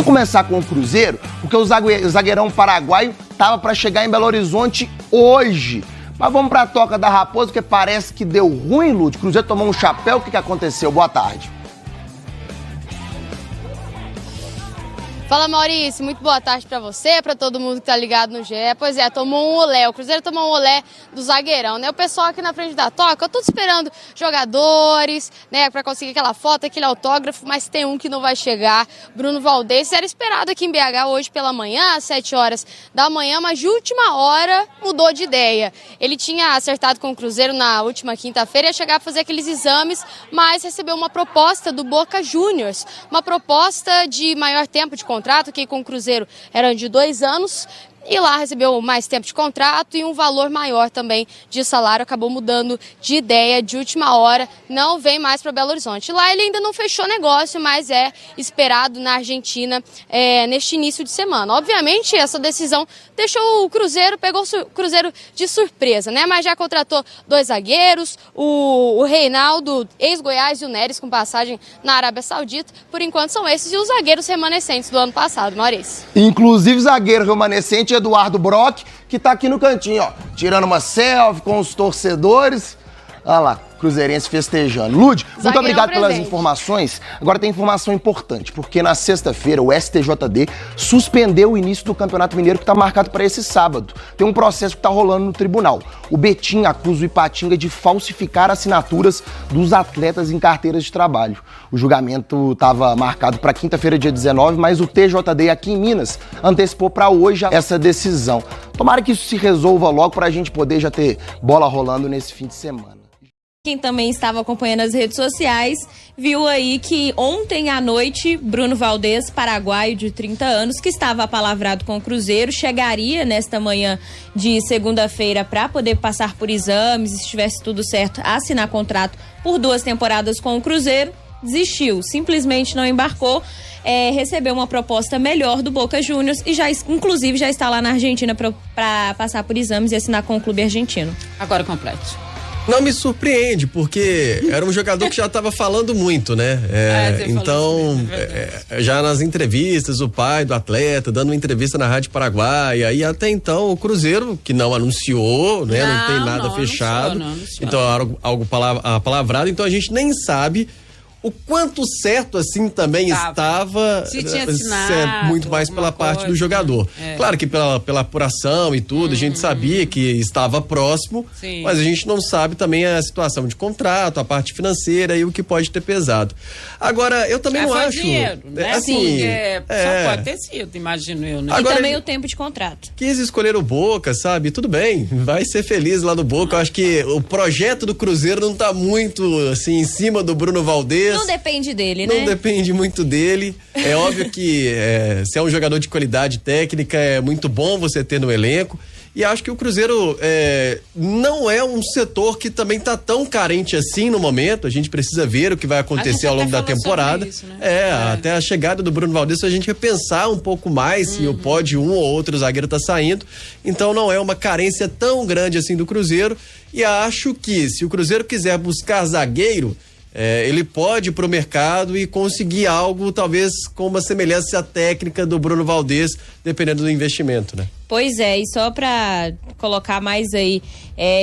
começar com o Cruzeiro, porque o zagueirão paraguaio tava para chegar em Belo Horizonte hoje. Mas vamos pra Toca da Raposa, porque parece que deu ruim, Lud. O Cruzeiro tomou um chapéu, o que aconteceu? Boa tarde. Fala, Maurício, muito boa tarde pra você, pra todo mundo que tá ligado no GE. Pois é, tomou um olé, o Cruzeiro tomou um olé do zagueirão, né? O pessoal aqui na frente da Toca, tudo esperando jogadores, né, pra conseguir aquela foto, aquele autógrafo, mas tem um que não vai chegar, Bruno Valdez. Era esperado aqui em BH hoje pela manhã, às 7 horas da manhã, mas de última hora mudou de ideia. Ele tinha acertado com o Cruzeiro na última quinta-feira, ia chegar a fazer aqueles exames, mas recebeu uma proposta do Boca Juniors, uma proposta de maior tempo de contrato, que com o Cruzeiro era de 2 anos, e lá recebeu mais tempo de contrato e um valor maior também de salário, acabou mudando de ideia de última hora, não vem mais para Belo Horizonte. Lá ele ainda não fechou negócio, mas é esperado na Argentina neste início de semana. Obviamente essa decisão deixou o Cruzeiro, pegou o Cruzeiro de surpresa, né? Mas já contratou 2 zagueiros, o Reinaldo, ex-Goiás, e o Neres com passagem na Arábia Saudita. Por enquanto são esses e os zagueiros remanescentes do ano passado, Maurício. Inclusive zagueiro remanescente Eduardo Brock, que tá aqui no cantinho, ó, tirando uma selfie com os torcedores. Olha lá, cruzeirense festejando. Lud, muito obrigado pelas informações. Agora tem informação importante, porque na sexta-feira o STJD suspendeu o início do Campeonato Mineiro, que está marcado para esse sábado. Tem um processo que está rolando no tribunal. O Betim acusa o Ipatinga de falsificar assinaturas dos atletas em carteiras de trabalho. O julgamento estava marcado para quinta-feira, dia 19, mas o TJD aqui em Minas antecipou para hoje essa decisão. Tomara que isso se resolva logo para a gente poder já ter bola rolando nesse fim de semana. Quem também estava acompanhando as redes sociais viu aí que ontem à noite Bruno Valdez, paraguaio de 30 anos, que estava apalavrado com o Cruzeiro, chegaria nesta manhã de segunda-feira para poder passar por exames, se estivesse tudo certo, assinar contrato por 2 temporadas com o Cruzeiro. Desistiu, simplesmente não embarcou, recebeu uma proposta melhor do Boca Juniors e inclusive já está lá na Argentina para passar por exames e assinar com o clube argentino. Agora complete. Não me surpreende, porque era um jogador que já estava falando muito, né? Então, já nas entrevistas, o pai do atleta dando uma entrevista na Rádio Paraguaia, e até então o Cruzeiro, que não anunciou, né? Não tem nada fechado. Não anunciou. Então, algo palavrado, então a gente nem sabe o quanto certo assim também estava, se tinha assinado, muito mais pela parte do jogador. Claro que pela apuração e tudo, a gente sabia que estava próximo, mas a gente não sabe também a situação de contrato, a parte financeira e o que pode ter pesado. Agora, eu também não acho... dinheiro, né? Assim, só pode ter sido, imagino eu, né? Agora, e também o tempo de contrato. Quis escolher o Boca, sabe? Tudo bem, vai ser feliz lá no Boca. Eu acho que o projeto do Cruzeiro não tá muito, assim, em cima do Bruno Valdez. Não depende dele, né? Não depende muito dele. É óbvio que se é um jogador de qualidade técnica, é muito bom você ter no elenco. E acho que o Cruzeiro não é um setor que também tá tão carente assim no momento. A gente precisa ver o que vai acontecer ao longo da temporada. Isso, né? Até a chegada do Bruno Valdez, a gente repensar um pouco mais se pode um ou outro zagueiro tá saindo. Então não é uma carência tão grande assim do Cruzeiro. E acho que se o Cruzeiro quiser buscar zagueiro, ele pode ir pro mercado e conseguir algo talvez com uma semelhança técnica do Bruno Valdez, dependendo do investimento, né? Pois é, e só para colocar mais aí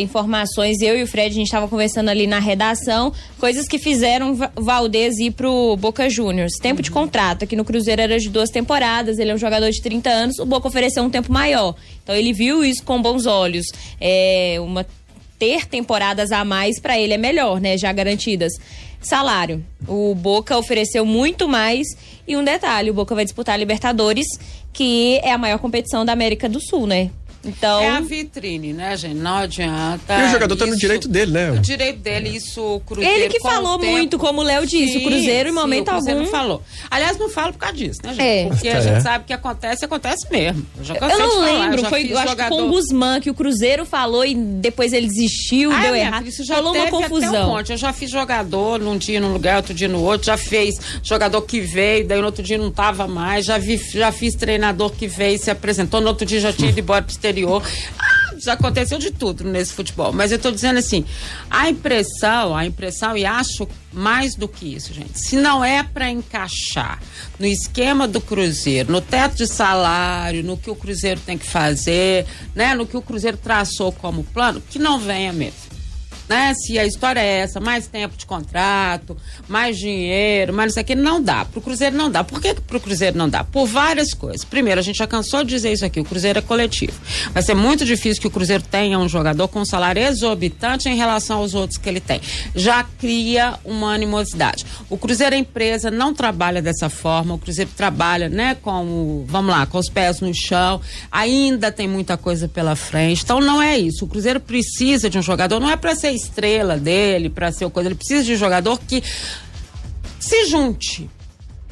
informações, eu e o Fred, a gente estava conversando ali na redação, coisas que fizeram Valdez ir pro Boca Juniors. Tempo de contrato, aqui no Cruzeiro era de 2 temporadas, ele é um jogador de 30 anos, o Boca ofereceu um tempo maior. Então ele viu isso com bons olhos. Ter temporadas a mais para ele é melhor, né? Já garantidas. Salário. O Boca ofereceu muito mais e um detalhe, o Boca vai disputar a Libertadores, que é a maior competição da América do Sul, né? Então... É a vitrine, né, gente? Não adianta. E o jogador tá no direito dele, né? No direito dele, isso o Cruzeiro... Ele que falou muito, como o Léo disse, o Cruzeiro em momento algum... o Cruzeiro não falou. Aliás, não falo por causa disso, né, gente? Porque a gente sabe que acontece mesmo. Eu não lembro, eu acho que com o Guzmán, que o Cruzeiro falou e depois ele desistiu, deu errado. Isso já rolou uma confusão. Até um monte. Eu já fiz jogador num dia num lugar, outro dia no outro, já fez jogador que veio, daí no outro dia não tava mais, já fiz treinador que veio, se apresentou, no outro dia já tinha ido embora pro exterior. já aconteceu de tudo nesse futebol, mas eu tô dizendo assim, a impressão, e acho mais do que isso, gente, se não é para encaixar no esquema do Cruzeiro, no teto de salário, no que o Cruzeiro tem que fazer, né, no que o Cruzeiro traçou como plano, que não venha mesmo. Né? Se a história é essa, mais tempo de contrato, mais dinheiro, mais não sei o que, não dá. Pro Cruzeiro não dá. Por que pro Cruzeiro não dá? Por várias coisas. Primeiro, a gente já cansou de dizer isso aqui, o Cruzeiro é coletivo. Vai ser muito difícil que o Cruzeiro tenha um jogador com um salário exorbitante em relação aos outros que ele tem. Já cria uma animosidade. O Cruzeiro, a empresa, não trabalha dessa forma, o Cruzeiro trabalha, né, com os pés no chão, ainda tem muita coisa pela frente, então não é isso. O Cruzeiro precisa de um jogador, não é para ser estrela dele, para ser coisa, ele precisa de um jogador que se junte,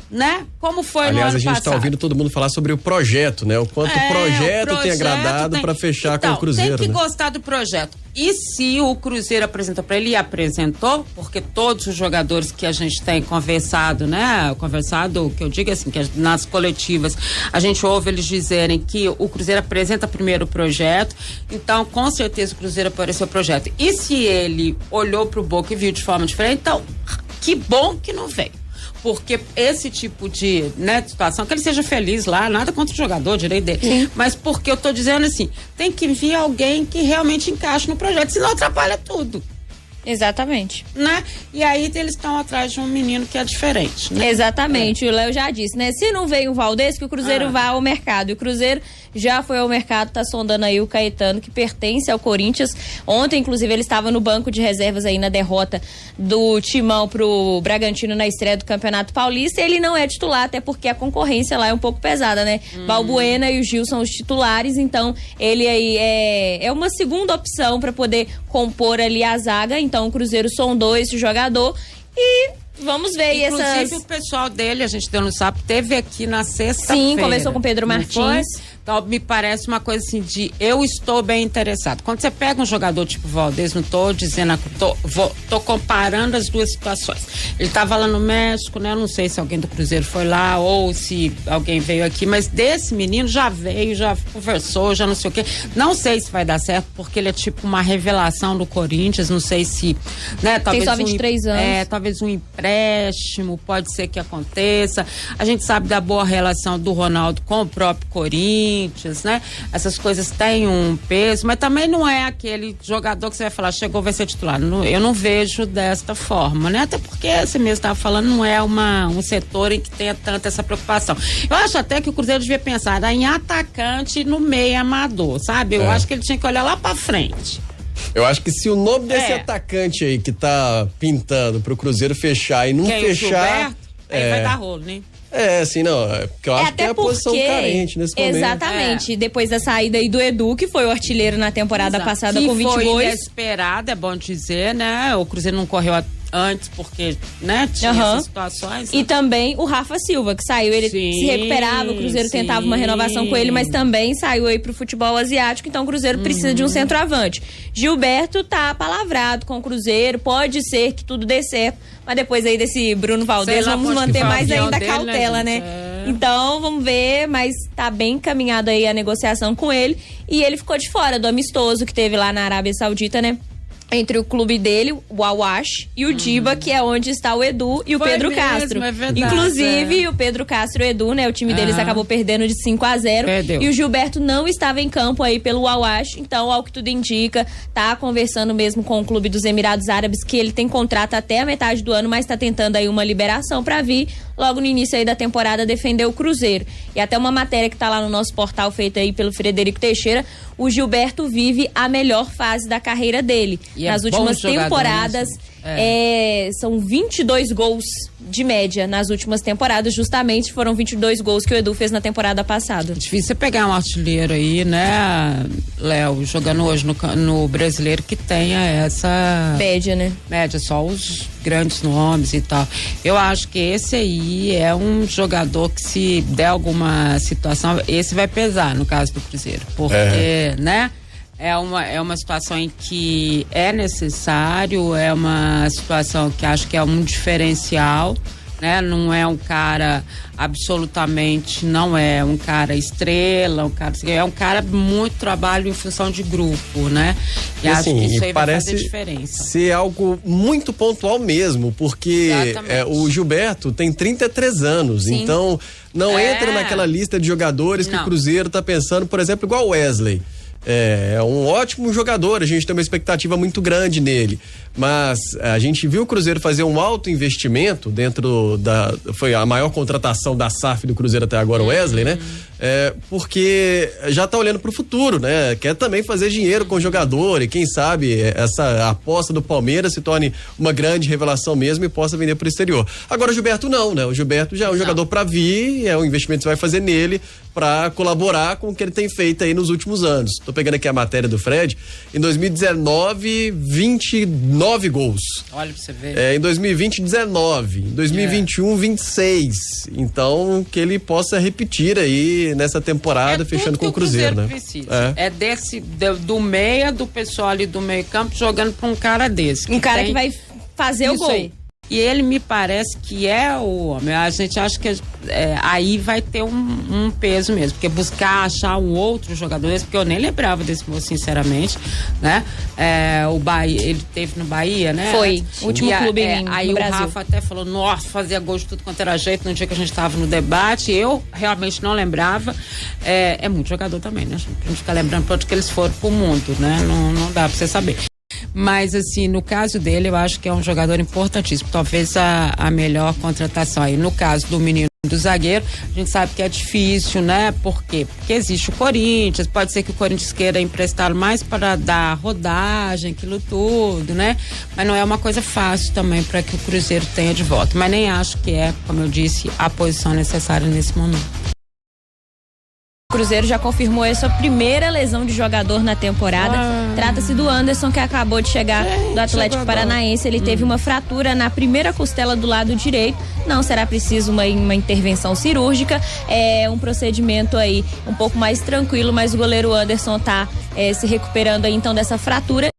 né? Como foi no ano passado. Aliás, a gente está ouvindo todo mundo falar sobre o projeto, né? O quanto o projeto tem agradado para fechar com o Cruzeiro. Tem que né? gostar do projeto. E se o Cruzeiro apresenta para ele, e apresentou, porque todos os jogadores que a gente tem conversado, né? Que eu digo assim, que nas coletivas a gente ouve eles dizerem que o Cruzeiro apresenta primeiro o projeto, então com certeza o Cruzeiro apareceu o projeto. E se ele olhou pro Boca e viu de forma diferente, então que bom que não veio. Porque esse tipo de, né, situação, que ele seja feliz lá, nada contra o jogador, direito dele. Sim. Mas porque eu tô dizendo assim, tem que vir alguém que realmente encaixe no projeto, senão atrapalha tudo. Exatamente. Né? E aí eles estão atrás de um menino que é diferente, né? Exatamente, o Léo já disse, né? Se não vem o Valdez, que o Cruzeiro vá ao mercado. E o Cruzeiro já foi ao mercado, tá sondando aí o Caetano, que pertence ao Corinthians. Ontem, inclusive, ele estava no banco de reservas aí na derrota do Timão pro Bragantino na estreia do Campeonato Paulista. Ele não é titular, até porque a concorrência lá é um pouco pesada, né? Balbuena e o Gil são os titulares, então ele aí é uma segunda opção para poder compor ali a zaga. Então o Cruzeiro sondou esse jogador e vamos ver. Inclusive o pessoal dele, a gente deu no sábado, teve aqui na sexta-feira. Sim, conversou com o Pedro Martins. Então me parece uma coisa assim de eu estou bem interessado. Quando você pega um jogador tipo Valdez, não tô dizendo, tô comparando as duas situações. Ele estava lá no México, né? Eu não sei se alguém do Cruzeiro foi lá ou se alguém veio aqui, mas desse menino já veio, já conversou, já não sei o quê. Não sei se vai dar certo, porque ele é tipo uma revelação do Corinthians, não sei se, né? Talvez tem só 23 anos. Talvez um empréstimo, pode ser que aconteça. A gente sabe da boa relação do Ronaldo com o próprio Corinthians, né? Essas coisas têm um peso, mas também não é aquele jogador que você vai falar, chegou, vai ser titular. Eu não vejo desta forma, né? Até porque, você mesmo estava falando, não é um setor em que tenha tanta essa preocupação. Eu acho até que o Cruzeiro devia pensar em atacante no meio amador, sabe? Eu acho que ele tinha que olhar lá pra frente. Eu acho que se o nome desse atacante aí que tá pintando pro Cruzeiro fechar e não fechar... Gilberto, aí vai dar rolo, né? Assim, não, porque eu acho que é a posição carente nesse momento. Exatamente, depois da saída aí do Edu, que foi o artilheiro na temporada passada com 20 gols. Foi inesperado, é bom dizer, né? O Cruzeiro não correu antes porque, né, tinha essas situações. E também o Rafa Silva, que saiu, ele se recuperava, o Cruzeiro tentava uma renovação com ele, mas também saiu aí pro futebol asiático, então o Cruzeiro precisa de um centroavante. Gilberto tá palavrado com o Cruzeiro, pode ser que tudo dê certo, mas depois aí desse Bruno Valdez, vamos manter mais ainda a cautela, né? Então, vamos ver, mas tá bem encaminhada aí a negociação com ele, e ele ficou de fora do amistoso que teve lá na Arábia Saudita, né? Entre o clube dele, o Al-Wash, e o Diba, que é onde está o Edu e o Pedro mesmo, Castro. É verdade, inclusive, o Pedro Castro e o Edu, né? O time deles acabou perdendo de 5-0. Perdeu. E o Gilberto não estava em campo aí pelo Al-Wash. Então, ao que tudo indica, tá conversando mesmo com o clube dos Emirados Árabes, que ele tem contrato até a metade do ano, mas tá tentando aí uma liberação para vir logo no início aí da temporada defender o Cruzeiro. E até uma matéria que tá lá no nosso portal, feita aí pelo Frederico Teixeira, o Gilberto vive a melhor fase da carreira dele. E nas últimas temporadas, são 22 gols de média nas últimas temporadas, justamente foram 22 gols que o Edu fez na temporada passada. Difícil você pegar um artilheiro aí, né, Léo, jogando hoje no brasileiro que tenha essa... Média, né? Média, só os grandes nomes e tal. Eu acho que esse aí é um jogador que, se der alguma situação, esse vai pesar no caso do Cruzeiro, porque, né, é uma situação em que é necessário, é uma situação que acho que é um diferencial, né? Não é um cara absolutamente, não é um cara estrela, é um cara muito trabalho em função de grupo, né? E acho que isso aí vai fazer diferença. Ser algo muito pontual mesmo, porque o Gilberto tem 33 anos, sim. Então não entra naquela lista de jogadores que o Cruzeiro tá pensando, por exemplo, igual o Wesley. É um ótimo jogador, a gente tem uma expectativa muito grande nele, mas a gente viu o Cruzeiro fazer um alto investimento dentro foi a maior contratação da SAF do Cruzeiro até agora, o Wesley, né? Porque já tá olhando pro futuro, né? Quer também fazer dinheiro com o jogador e quem sabe essa aposta do Palmeiras se torne uma grande revelação mesmo e possa vender pro exterior. Agora o Gilberto não, né? O Gilberto já é um jogador pra vir, é um investimento que você vai fazer nele pra colaborar com o que ele tem feito aí nos últimos anos. Tô pegando aqui a matéria do Fred. Em 2019, 29 gols. Olha pra você ver. Em 2020, 19. Em 2021, 26. Então, que ele possa repetir aí nessa temporada, fechando com o Cruzeiro, né? Precisa. Do meia, do pessoal ali do meio campo, jogando pra um cara desse. Um cara que vai fazer o gol. Aí. E ele me parece que é o homem. A gente acha que aí vai ter um peso mesmo. Porque buscar achar um outro jogador, porque eu nem lembrava desse moço, sinceramente, né? O Bahia, ele teve no Bahia, né? Foi, o último clube aí no o Brasil. Rafa até falou, nossa, fazia gol de tudo quanto era jeito no dia que a gente tava no debate. Eu realmente não lembrava. É muito jogador também, né? A gente fica lembrando pra onde que eles foram pro mundo, né? Não dá pra você saber. Mas, assim, no caso dele, eu acho que é um jogador importantíssimo. Talvez a melhor contratação. Aí, no caso do menino do zagueiro, a gente sabe que é difícil, né? Por quê? Porque existe o Corinthians, pode ser que o Corinthians queira emprestá-lo mais para dar rodagem, aquilo tudo, né? Mas não é uma coisa fácil também para que o Cruzeiro tenha de volta. Mas nem acho que é, como eu disse, a posição necessária nesse momento. O Cruzeiro já confirmou essa primeira lesão de jogador na temporada. Trata-se do Anderson, que acabou de chegar do Atlético Paranaense. Ele teve uma fratura na primeira costela do lado direito. Não será preciso uma intervenção cirúrgica. É um procedimento aí um pouco mais tranquilo, mas o goleiro Anderson tá se recuperando aí então dessa fratura.